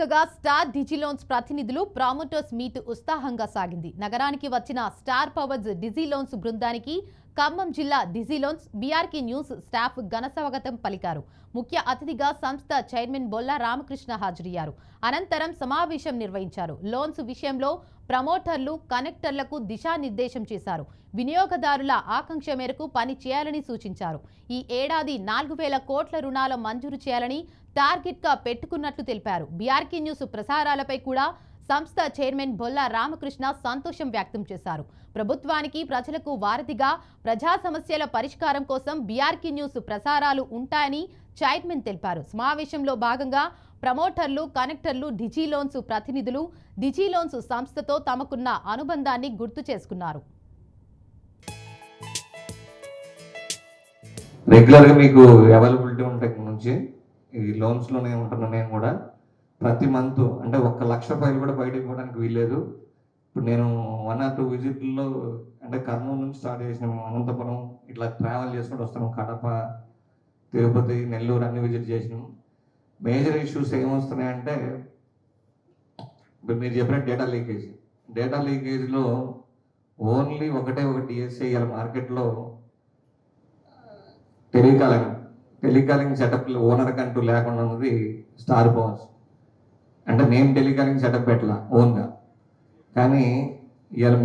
వేదికగా స్టార్ డిజిలోన్స్ ప్రతినిధులు ప్రామోటర్స్ మీట్ ఉత్సాహంగా సాగింది. నగరానికి వచ్చిన స్టార్ పవర్స్ డిజిలోన్స్ బృందానికి ఖమ్మం జిల్లా డిజిలోన్స్ బీఆర్కే న్యూస్ స్టాఫ్ ఘన స్వాగతం పలికారు. ముఖ్య అతిథిగా సంస్థ చైర్మన్ బొల్ల రామకృష్ణ హాజరయ్యారు. అనంతరం సమావేశం నిర్వహించారు. లోన్స్ విషయంలో ప్రమోటర్లు, కనెక్టర్లకు దిశానిర్దేశం చేశారు. వినియోగదారుల ఆకాంక్ష మేరకు పని చేయాలని సూచించారు. ఈ ఏడాది 4,000 కోట్ల రుణాల మంజూరు చేయాలని టార్గెట్గా పెట్టుకున్నట్లు తెలిపారు. బీఆర్కే న్యూస్ ప్రసారాలపై కూడా సంస్థ చైర్మన్ బొల్ల రామకృష్ణ సంతోషం వ్యక్తం చేశారు. ప్రభుత్వానికి, ప్రజలకు వారధిగా ప్రజా సమస్యల పరిష్కారం కోసం బీఆర్కే న్యూస్ ప్రసారాలు ఉంటాయని చైర్మన్ తెలిపారు. సమావేశంలో భాగంగా ప్రమోటర్లు, కనెక్టర్లు, డిజిలోన్స్ ప్రతినిధులు డిజిలోన్స్ సంస్థతో తమకున్న అనుబంధాన్ని గుర్తు చేసుకున్నారు. రెగ్యులర్గా మీకు అవైలబిలిటీ ఉంటాయి నుంచి ఈ లోన్స్లోనే ఉంటున్నా నేను కూడా ప్రతి మంత్ అంటే 1,00,000 ఫైల్ కూడా బయటకు పోవడానికి వీల్లేదు. ఇప్పుడు నేను 1 or 2 విజిట్లో అంటే కర్నూలు నుంచి స్టార్ట్ చేసినాము, అనంతపురం ఇట్లా ట్రావెల్ చేసుకుంటూ వస్తున్నాం, కడప, తిరుపతి, నెల్లూరు అన్ని విజిట్ చేసినాం. మేజర్ ఇష్యూస్ ఏమొస్తున్నాయంటే ఇప్పుడు మీరు చెప్పిన డేటా లీకేజ్లో ఓన్లీ ఒకటే డిఎస్సి ఇవాళ మార్కెట్లో టెలికాలింగ్ సెటప్ ఓనర్ కంటూ లేకుండా ఉన్నది స్టార్ పవర్స్. అంటే నేను టెలికాలింగ్ సెటప్ పెట్టలా ఓన్గా, కానీ ఇవాళ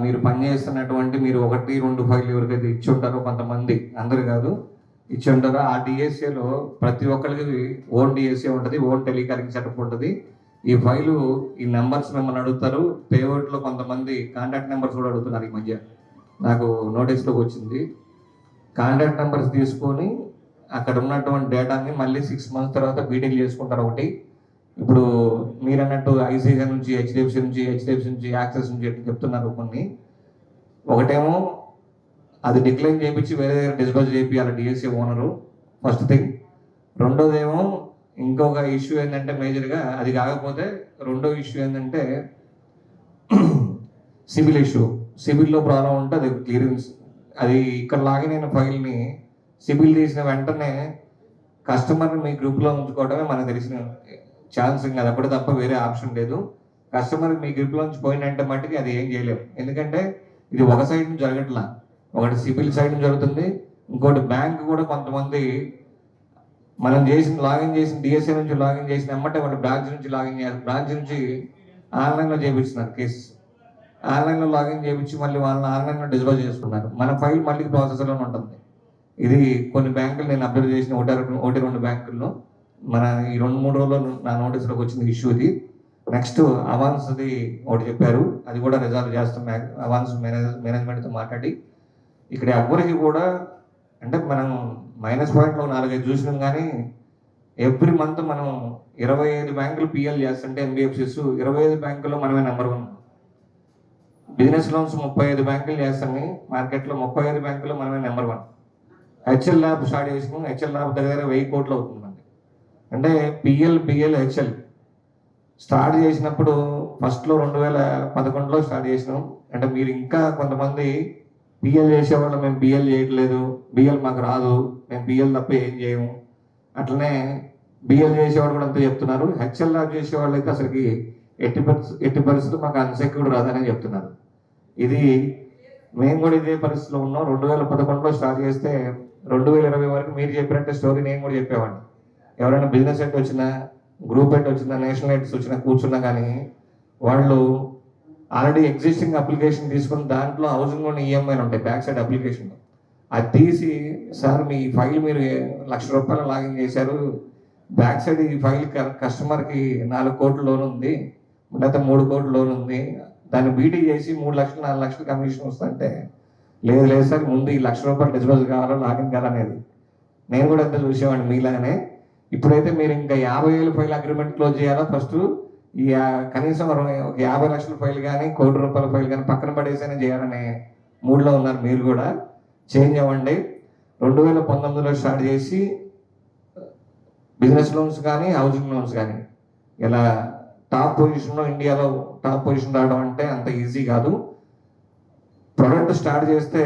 మీరు పనిచేస్తున్నటువంటి మీరు 1, 2 ఫైల్ ఎవరికైతే ఇచ్చి ఉంటారో కొంతమంది, అందరు కాదు, ఇచ్చి ఉంటారో ఆ డిఎస్ఏలో ప్రతి ఒక్కరికి ఓన్ డిఎస్ఏ ఉంటుంది, ఓన్ టెలికాలింగ్ సెటప్ ఉంటుంది. ఈ ఫైలు ఈ నెంబర్స్ మిమ్మల్ని అడుగుతారు. పేవర్ట్లో కొంతమంది కాంటాక్ట్ నెంబర్స్ కూడా అడుగుతున్నారు. ఈ మధ్య నాకు నోటీస్లోకి వచ్చింది. కాంటాక్ట్ నెంబర్స్ తీసుకొని అక్కడ ఉన్నటువంటి డేటాని మళ్ళీ 6 months తర్వాత బీటింగ్ చేసుకుంటారు. ఒకటి ఇప్పుడు మీరు అన్నట్టు ఐసీఐ నుంచి, హెచ్డిఎఫ్సి నుంచి, యాక్సెస్ నుంచి ఎట్లా చెప్తున్నారు కొన్ని. ఒకటేమో అది డిక్లైన్ చేయించి వేరే దగ్గర డిస్బర్స్ చేయాలి డిఎస్ఏ ఓనరు, ఫస్ట్ థింగ్. రెండోదేమో ఇంకొక ఇష్యూ ఏంటంటే మేజర్గా అది కాకపోతే రెండో ఇష్యూ ఏంటంటే సివిల్ ఇష్యూ. సివిల్లో ప్రాబ్లం ఉంటే అది క్లియరెన్స్, అది ఇక్కడ లాగిన్ అయిన ఫైల్ని సిబిల్ తీసిన వెంటనే కస్టమర్ని మీ గ్రూప్లో ఉంచుకోవడమే మనకు తెలిసిన ఛాన్స్. ఇంకా అది తప్ప వేరే ఆప్షన్ లేదు. కస్టమర్ మీ గ్రూప్లో నుంచి పోయినంటే మట్టుకి అది ఏం చేయలేము. ఎందుకంటే ఇది ఒక సైడ్ నుంచి జరగట్లా, ఒకటి సిబిల్ సైడ్ నుంచి జరుగుతుంది, ఇంకోటి బ్యాంక్ కూడా కొంతమంది మనం లాగిన్ చేసిన డిఎస్ఏ నుంచి లాగిన్ చేసిన ఎమ్మటే వాళ్ళు బ్రాంచ్ నుంచి ఆన్లైన్లో చేయించున్నారు కేసు. ఆన్లైన్లో లాగిన్ చేయించి మళ్ళీ వాళ్ళని ఆన్లైన్లో డిస్బర్స్ చేసుకున్నారు. మన ఫైల్ మళ్ళీ ప్రాసెస్లోనే ఉంటుంది. ఇది కొన్ని బ్యాంకులు నేను అబ్జర్వ్ చేసిన 1-2 బ్యాంకుల్లో మన ఈ 2-3 రోజుల్లో నా నోటీసులోకి వచ్చిన ఇష్యూ ఇది. నెక్స్ట్ అవాన్స్ది ఒకటి చెప్పారు, అది కూడా రిజాల్వ్ చేస్తాం. అవాన్స్ మేనేజ్మెంట్తో మాట్లాడి ఇక్కడ ఎవరికి కూడా అంటే మనం -పాయింట్లో 4-5 చూసినాం, కానీ ఎవ్రీ మంత్ మనం 25 బ్యాంకులు పిఎల్ చేస్తుంటే ఎన్బిఎఫ్సిస్ 25 బ్యాంకుల్లో మనమే నెంబర్ 1. బిజినెస్ లోన్స్ 35 బ్యాంకులు చేస్తాయి మార్కెట్లో, 35 బ్యాంకుల్లో మనమే నెంబర్ 1. హెచ్ఎల్ ల్యాబ్ స్టార్ట్ చేసినాం, హెచ్ఎల్ ల్యాబ్ దగ్గర 1000 కోట్లు అవుతుందండి. అంటే పిఎల్ హెచ్ఎల్ స్టార్ట్ చేసినప్పుడు ఫస్ట్లో 2011లో స్టార్ట్ చేసినాం. అంటే మీరు ఇంకా కొంతమంది పిఎల్ చేసేవాళ్ళు మేము పిఎల్ చేయట్లేదు, బిఎల్ మాకు రాదు, మేము బిఎల్ తప్ప ఏం చేయము, అట్లనే బిఎల్ చేసేవాళ్ళు కూడా అంతా చెప్తున్నారు. హెచ్ఎల్ ల్యాబ్ చేసేవాళ్ళు అయితే అసలుకి ఎట్టి పరిస్థితులు మాకు అన్సెక్యూర్డ్ రాదని చెప్తున్నారు. ఇది మేము కూడా ఇదే పరిస్థితిలో ఉన్నాం. 2011లో స్టార్ట్ చేస్తే 2020 వరకు మీరు చెప్పినట్టే స్టోరీ నేను కూడా చెప్పేవాడిని. ఎవరైనా బిజినెస్ హెడ్ వచ్చినా, గ్రూప్ హెడ్ వచ్చినా, నేషనల్ హెడ్స్ వచ్చినా కూర్చున్నా కానీ వాళ్ళు ఆల్రెడీ ఎగ్జిస్టింగ్ అప్లికేషన్ తీసుకుని దాంట్లో హౌసింగ్ లోన్ ఈఎంఐలు ఉంటాయి బ్యాక్ సైడ్ అప్లికేషన్. అది తీసి సార్ మీ ఫైల్ మీరు ₹1,00,000 లాగిన్ చేశారు, బ్యాక్ సైడ్ ఈ ఫైల్ కస్టమర్కి 4 కోట్ల లోన్ ఉంది, లేకపోతే 3 కోట్ల లోన్ ఉంది, దాన్ని బీటీ చేసి 3 లక్షలు 4 లక్షలు కమిషన్ వస్తుంటే లేదు సార్ ముందు ఈ ₹1,00,000 డిస్బర్స్ కావాలో లాగిన్ కావాలనేది. నేను కూడా ఎంత చూసేవాడిని మీలాగానే. ఇప్పుడైతే మీరు ఇంకా 50,000 ఫైల్ అగ్రిమెంట్ క్లోజ్ చేయాలా, ఫస్ట్ ఈ కనీసం ఒక 50 లక్షల ఫైల్ కానీ ₹1,00,00,000 ఫైల్ కానీ పక్కన పడేసైనా చేయాలనే మూడ్లో ఉన్నారు. మీరు కూడా చేంజ్ అవ్వండి. 2019లో స్టార్ట్ చేసి బిజినెస్ లోన్స్ కానీ హౌసింగ్ లోన్స్ కానీ ఇలా టాప్ పొజిషన్లో, ఇండియాలో టాప్ పొజిషన్ రావడం అంటే అంత ఈజీ కాదు. ప్రొడక్ట్ స్టార్ట్ చేస్తే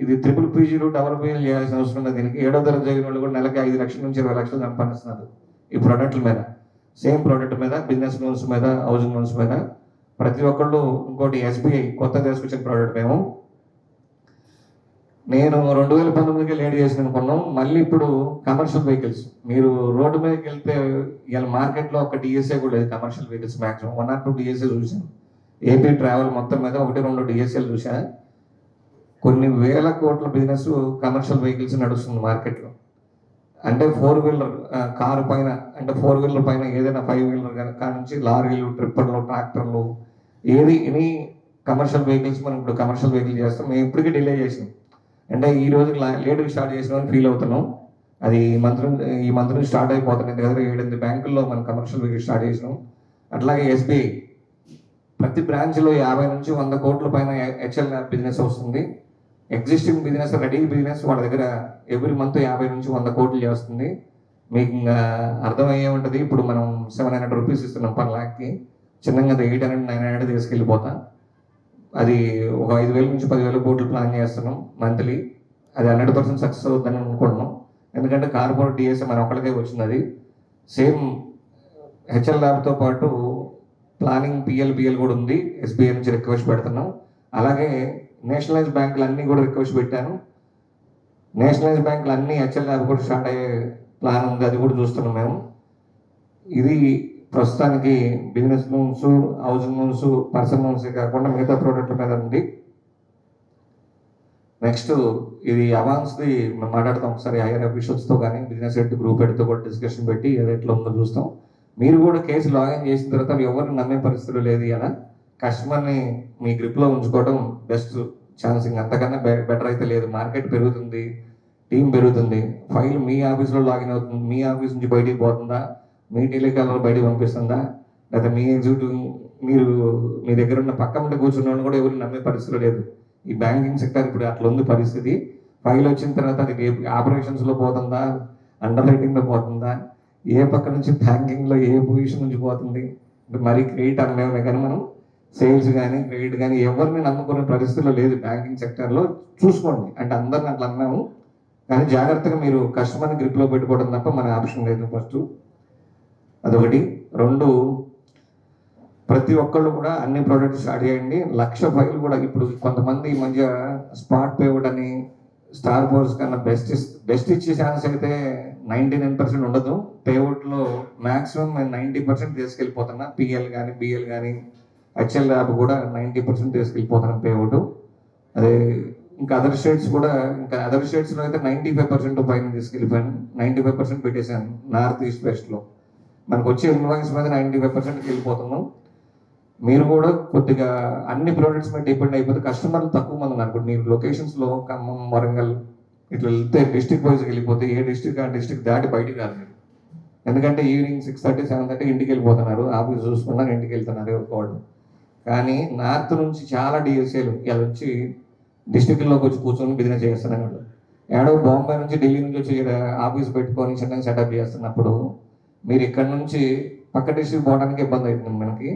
ఇది ట్రిపుల్ పీజీలు, డబుల్ పీజీలు చేయాల్సిన అవసరం ఉంది. దీనికి 7వ తరగతి చదివిన వాళ్ళు కూడా నెలకి 5 లక్షల నుంచి 20 లక్షలు సంపాదిస్తున్నారు ఈ ప్రొడక్ట్ల మీద. సేమ్ ప్రోడక్ట్ మీద, బిజినెస్ లోన్స్ మీద, హౌసింగ్ లోన్స్ మీద ప్రతి ఒక్కళ్ళు. ఇంకోటి ఎస్బీఐ కొత్త తీసుకొచ్చిన ప్రోడక్ట్ మేము, నేను 2019కి లేట్ చేసిన అనుకున్నాం. మళ్ళీ ఇప్పుడు కమర్షియల్ వెహికల్స్, మీరు రోడ్డు మీదకి వెళ్తే ఇవాళ మార్కెట్లో ఒక డిఎస్ఏ కూడా లేదు. Commercial vehicles maximum 1 or 2 DSA చూసాను. ఏపీ ట్రావెల్ మొత్తం మీద 1-2 డిఎస్ఏలు చూసా. కొన్ని వేల కోట్ల బిజినెస్ కమర్షియల్ వెహికల్స్ నడుస్తుంది మార్కెట్లో. అంటే 4 వీలర్ కారు పైన, అంటే 4 వీలర్ పైన ఏదైనా 5 వీలర్ కాడ నుంచి లారీలు, ట్రిప్పర్లు, ట్రాక్టర్లు, ఎనీ కమర్షియల్ వెహికల్స్ మనం ఇప్పుడు కమర్షియల్ వెహికల్ చేస్తాం. మేము ఇప్పటికీ డిలే చేసాం. అంటే ఈ రోజు లేట్గా స్టార్ట్ చేసినామని ఫీల్ అవుతున్నాం. అది ఈ మంత్ నుంచి స్టార్ట్ అయిపోతుంది. దగ్గర 7-8 బ్యాంకుల్లో మనం కమర్షియల్ వెహికల్ స్టార్ట్ చేసినాం. అట్లాగే ఎస్బీఐ ప్రతి బ్రాంచ్లో 50 నుంచి 100 కోట్ల పైన హెచ్ఎల్ బిజినెస్ వస్తుంది. ఎగ్జిస్టింగ్ బిజినెస్, రెడీ బిజినెస్ వాళ్ళ దగ్గర ఎవ్రీ మంత్ 50 నుంచి 100 కోట్లు చేస్తుంది. మీకు ఇంకా అర్థమయ్యే ఉంటుంది. ఇప్పుడు మనం 700 రూపీస్ ఇస్తున్నాం పర్ లాక్కి, చిన్నగా 800-900 తీసుకెళ్ళిపోతాం. అది ఒక 5,000 నుంచి 10,000 కోట్లు ప్లాన్ చేస్తున్నాం మంత్లీ. అది 100% సక్సెస్ అవుతుందని అనుకుంటున్నాం. ఎందుకంటే కార్పొరేట్ డిఎస్ఏ మన ఒక్కడికే వచ్చింది. అది సేమ్ హెచ్ఎల్ ల్యాబ్తో పాటు ప్లానింగ్ పిఎల్ కూడా ఉంది. ఎస్బీఐ నుంచి రిక్వెస్ట్ పెడుతున్నాం. అలాగే నేషనలైజ్ బ్యాంకులు అన్నీ కూడా రిక్వెస్ట్ పెట్టాను. నేషనలైజ్ బ్యాంకులు అన్నీ హెచ్ఎల్ ల్యాబ్ కూడా స్టార్ట్ అయ్యే ప్లాన్ ఉంది. అది కూడా చూస్తున్నాం మేము. ఇది ప్రస్తుతానికి business loans, housing loans, personal loans కాకుండా మిగతా ప్రోడక్ట్ల మీద ఉంది. నెక్స్ట్ ఇది అవాన్స్ది మేము మాట్లాడతాం ఒకసారి హైయర్ అఫీషియల్స్తో కానీ బిజినెస్ హెడ్, గ్రూప్ హెడ్తో కూడా డిస్కషన్ పెట్టి అది ఎట్లా ఉందో చూస్తాం. మీరు కూడా కేసు లాగిన్ చేసిన తర్వాత ఎవరిని నమ్మే పరిస్థితులు లేదు. ఇలా కస్టమర్ని మీ గ్రిప్లో ఉంచుకోవడం బెస్ట్ ఛాన్స్. ఇంకా అంతకన్నా బెటర్ అయితే లేదు. మార్కెట్ పెరుగుతుంది, టీం పెరుగుతుంది. ఫైల్ మీ ఆఫీస్లో లాగిన్ అవుతుంది, మీ ఆఫీస్ నుంచి బయటికి పోతుందా, మీ టెలికాలర్ బయటకు పంపిస్తుందా, లేదా మీ ఎగ్జిక్యూటివ్ మీరు మీ దగ్గర ఉన్న పక్క ఉంటే కూర్చున్న కూడా ఎవరు నమ్మే పరిస్థితులు లేదు. ఈ బ్యాంకింగ్ సెక్టర్ ఇప్పుడు అట్లా ఉంది పరిస్థితి. ఫైల్ వచ్చిన తర్వాత అది ఆపరేషన్స్లో పోతుందా, అండర్ రైటింగ్లో పోతుందా, ఏ పక్క నుంచి బ్యాంకింగ్లో ఏ పొజిషన్ నుంచి పోతుంది అంటే మరీ క్రెడిట్ అనలేమే. కానీ మనం సేల్స్ కానీ క్రెడిట్ కానీ ఎవరిని నమ్ముకునే పరిస్థితుల్లో లేదు బ్యాంకింగ్ సెక్టర్లో. చూసుకోండి, అంటే అందరిని అట్లా అన్నాము కానీ జాగ్రత్తగా మీరు కస్టమర్ని గ్రిప్లో పెట్టుకోవడం తప్ప మన ఆప్షన్ లేదు. ఫస్ట్ అదొకటి. 2, ప్రతి ఒక్కళ్ళు కూడా అన్ని ప్రోడక్ట్స్ స్టార్ట్ చేయండి. 1,00,000 ఫైల్ కూడా ఇప్పుడు కొంతమంది ఈ మధ్య స్పాట్ పేవుడ్ అని స్టార్ పోర్స్ కన్నా బెస్ట్ ఇచ్చే ఛాన్స్ అయితే 99% ఉండదు. పేవుడ్లో మ్యాక్సిమం నేను 90% తీసుకెళ్ళిపోతున్నా. పిఎల్ కానీ బిఎల్ కానీ హెచ్ఎల్ ల్యాబ్ కూడా 90% తీసుకెళ్ళిపోతున్నాను పేవుడ్. అదే ఇంకా అదర్ స్టేట్స్ కూడా, ఇంకా అదర్ స్టేట్స్లో అయితే 95% పైన తీసుకెళ్ళిపోయాను. 95% పెట్టేశాను నార్త్ ఈస్ట్ వెస్ట్లో. మనకు వచ్చే ఇన్వాయిస్ మీద 95%కి వెళ్ళిపోతున్నాం. మీరు కూడా కొద్దిగా అన్ని ప్రోడక్ట్స్ మీద డిపెండ్ అయిపోతే కస్టమర్లు తక్కువ మంది ఉన్నారు. మీరు లొకేషన్స్లో ఖమ్మం, వరంగల్ ఇట్లా వెళ్తే డిస్ట్రిక్ట్ వైజ్కి వెళ్ళిపోతే ఏ డిస్ట్రిక్ట్ ఆ డిస్ట్రిక్ట్ దాటి బయటికి రాదు మీరు. ఎందుకంటే ఈవినింగ్ 6:30, 7:30 ఇంటికి వెళ్ళిపోతున్నారు, ఆఫీస్ చూసుకున్నారు, ఇంటికి వెళ్తున్నారు ఎవరికోవడం. కానీ నార్త్ నుంచి చాలా డిఎస్ఏలు ఇలా వచ్చి డిస్ట్రిక్ట్లోకి వచ్చి కూర్చొని బిజినెస్ చేస్తున్నారు. వాళ్ళు ఏడో బాంబే నుంచి, ఢిల్లీ నుంచి వచ్చి ఆఫీస్ పెట్టుకొని చిన్నగా సెటప్ చేస్తున్నప్పుడు మీరు ఇక్కడ నుంచి పక్క డిస్ట్రిక్ట్ పోవడానికి ఇబ్బంది అవుతుంది మనకి.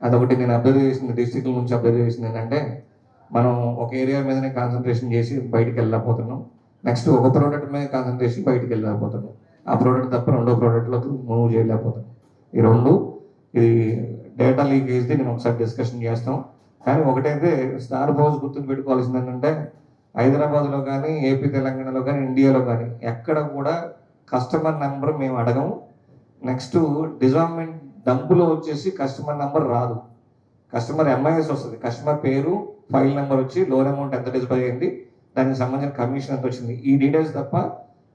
అదొకటి నేను అబ్జర్వ్ చేసింది, డిస్ట్రిక్ట్ నుంచి అబ్జర్వ్ చేసింది ఏంటంటే మనం ఒక ఏరియా మీదనే కాన్సన్ట్రేషన్ చేసి బయటికి వెళ్ళలేకపోతున్నాం. నెక్స్ట్ ఒక ప్రోడక్ట్ మీద కాన్సన్ట్రేషన్ బయటికి వెళ్ళలేకపోతున్నాం. ఆ ప్రోడక్ట్ తప్ప 2వ ప్రోడక్ట్లోకి మూవ్ చేయలేకపోతున్నాం. ఈ 2 ఇది డేటా లీకేజ్ది నేను ఒకసారి డిస్కషన్ చేస్తాం. కానీ ఒకటైతే స్టార్ హౌస్ గుర్తుకు పెట్టుకోవాల్సింది ఏంటంటే హైదరాబాద్లో కానీ, ఏపీ తెలంగాణలో కానీ, ఇండియాలో కానీ ఎక్కడ కూడా కస్టమర్ నెంబర్ మేము అడగము. నెక్స్ట్ డిజార్మెంట్ డబ్బులో వచ్చేసి కస్టమర్ నెంబర్ రాదు, కస్టమర్ ఎంఐఎస్ వస్తుంది. కస్టమర్ పేరు, ఫైల్ నెంబర్ వచ్చి లోన్ అమౌంట్ ఎంత డిస్పై అయింది, దానికి సంబంధించిన కమిషన్ ఎంత వచ్చింది, ఈ డీటెయిల్స్ తప్ప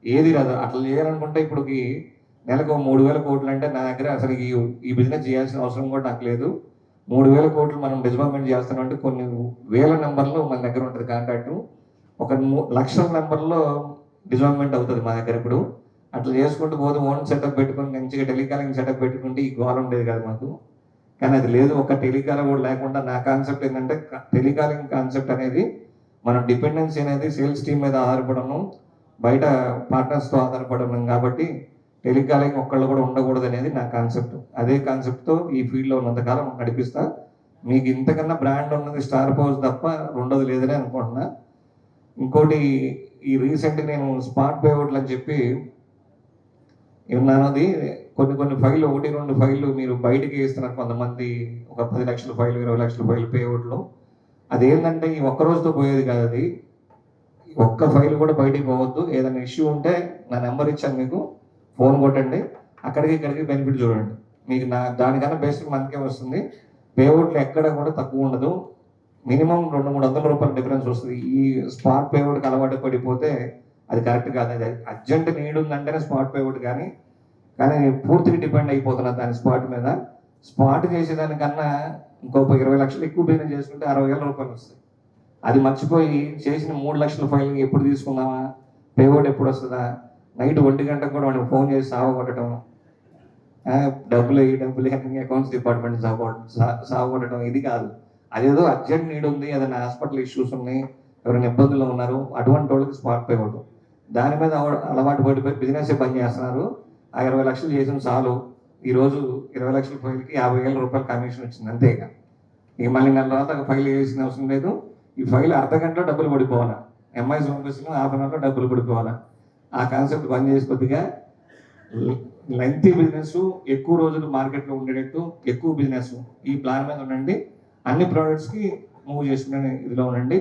ఏది రాదు. అట్లా చేయాలనుకుంటే ఇప్పటికి నెలకు 3,000 కోట్లు అంటే నా దగ్గర అసలు ఈ బిజినెస్ చేయాల్సిన అవసరం కూడా నాకు లేదు. 3,000 కోట్లు మనం డిస్బర్మెంట్ చేస్తున్నాం అంటే కొన్ని వేల నెంబర్లు మన దగ్గర ఉంటుంది కాంటాక్ట్. ఒక 1,00,000 నెంబర్లో డిస్బర్మెంట్ అవుతుంది మా దగ్గర. ఇప్పుడు అట్లా చేసుకుంటూ పోతే ఓన్ సెటప్ పెట్టుకుని మంచిగా టెలికాలింగ్ సెటప్ పెట్టుకుంటే ఈ గోల్ ఉండేది కదా మాకు. కానీ అది లేదు. ఒక టెలికాలింగ్ కూడా లేకుండా నా కాన్సెప్ట్ ఏంటంటే టెలికాలింగ్ కాన్సెప్ట్ అనేది మన డిపెండెన్సీ అనేది సేల్స్ టీమ్ మీద ఆధారపడము, బయట పార్ట్నర్స్తో ఆధారపడము. కాబట్టి టెలికాలింగ్ ఒక్కళ్ళు కూడా ఉండకూడదు అనేది నా కాన్సెప్ట్. అదే కాన్సెప్ట్తో ఈ ఫీల్డ్లో ఉన్నంతకాలం నడిపిస్తా. మీకు ఇంతకన్నా బ్రాండ్ ఉన్నది స్టార్ హౌస్ తప్ప రెండోది లేదని అనుకుంటున్నా. ఇంకోటి ఈ రీసెంట్ నేను స్పాట్ పేవుడ్లు అని చెప్పి విన్నాను. అది కొన్ని ఫైళ్ళు 1-2 ఫైళ్ళు మీరు బయటకి ఇస్తున్నారు కొంతమంది, ఒక 10 లక్షల ఫైలు 20 లక్షల ఫైలు పేఅవుట్లో. అదేంటంటే ఈ ఒక్క రోజుతో పోయేది కాదు అది. ఒక్క ఫైల్ కూడా బయటికి పోవద్దు. ఏదైనా ఇష్యూ ఉంటే నా నెంబర్ ఇచ్చాను మీకు, ఫోన్ కొట్టండి, అక్కడికి ఇక్కడికి బెనిఫిట్ చూడండి. మీకు దానికన్నా బెస్ట్ మనకే వస్తుంది. పేఅవుట్లో ఎక్కడ కూడా తక్కువ ఉండదు. మినిమం 200-300 రూపాయల డిఫరెన్స్ వస్తుంది. ఈ స్పాట్ పేఅవుట్కి అలవాటు పడిపోతే అది కరెక్ట్ కాదు. అది అర్జెంట్ నీడ్ ఉందంటేనే స్పాట్ పేఅవుట్, కానీ పూర్తిగా డిపెండ్ అయిపోతున్నారు దాని స్పాట్ మీద. స్పాట్ చేసేదానికన్నా ఇంకో 20 లక్షలు ఎక్కువ బిజినెస్ చేసుకుంటే 60,000 రూపాయలు వస్తాయి. అది మర్చిపోయి చేసిన 3 లక్షల ఫైల్ ఎప్పుడు తీసుకుందామా, పేఅవుట్ ఎప్పుడు వస్తుందా, నైట్ 1 గంటకు కూడా వాడికి ఫోన్ చేసి సావగొట్టడం, డబ్బులు అకౌంట్స్ డిపార్ట్మెంట్ సావగొట్టడం, ఇది కాదు. అదేదో అర్జెంట్ నీడ్ ఉంది, ఏదైనా హాస్పిటల్ ఇష్యూస్ ఉన్నాయి, ఎవరైనా ఇబ్బందులు ఉన్నారు, అటువంటి వాళ్ళకి స్పాట్ పేఅవుట్. దాని మీద అలవాటు పడిపోయి బిజినెస్ బంద్ చేస్తున్నారు. ఆ 20 లక్షలు చేసిన చాలు. ఈరోజు 20 లక్షల ఫైల్కి 50,000 రూపాయలు కమిషన్ వచ్చింది, అంతేగా. ఇక మళ్ళీ నెల తర్వాత ఫైల్ వేసిన అవసరం లేదు. ఈ ఫైల్ అర్ధగంటలో డబ్బులు పడిపోవాలా, ఎంఐస్ పంపిస్తున్న హాఫ్ అన్ అవర్లో డబ్బులు పడిపోవాలా. ఆ కాన్సెప్ట్ బంద్ చేసి కొద్దిగా లెంతీ బిజినెస్, ఎక్కువ రోజులు మార్కెట్లో ఉండేటట్టు ఎక్కువ బిజినెస్, ఈ ప్లాన్ మీద ఉండండి. అన్ని ప్రోడక్ట్స్కి మూవ్ చేసుకునే ఇదిలో ఉండండి.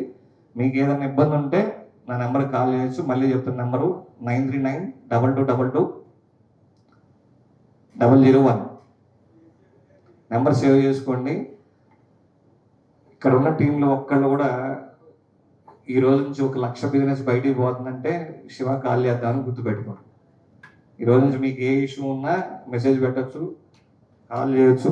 మీకు ఏదైనా ఇబ్బంది ఉంటే నా నెంబర్కి కాల్ చేయొచ్చు. మళ్ళీ చెప్తున్న నెంబరు 93922220001. నెంబర్ సేవ్ చేసుకోండి. ఇక్కడ ఉన్న టీంలో ఒక్కళ్ళు కూడా ఈ రోజు నుంచి 1 లక్ష బిజినెస్ బయటికి పోతుందంటే శివ కాల్ చేద్దామని గుర్తుపెట్టుకోండి. ఈ రోజు నుంచి మీకు ఏ ఇష్యూ ఉన్నా మెసేజ్ పెట్టచ్చు, కాల్ చేయొచ్చు.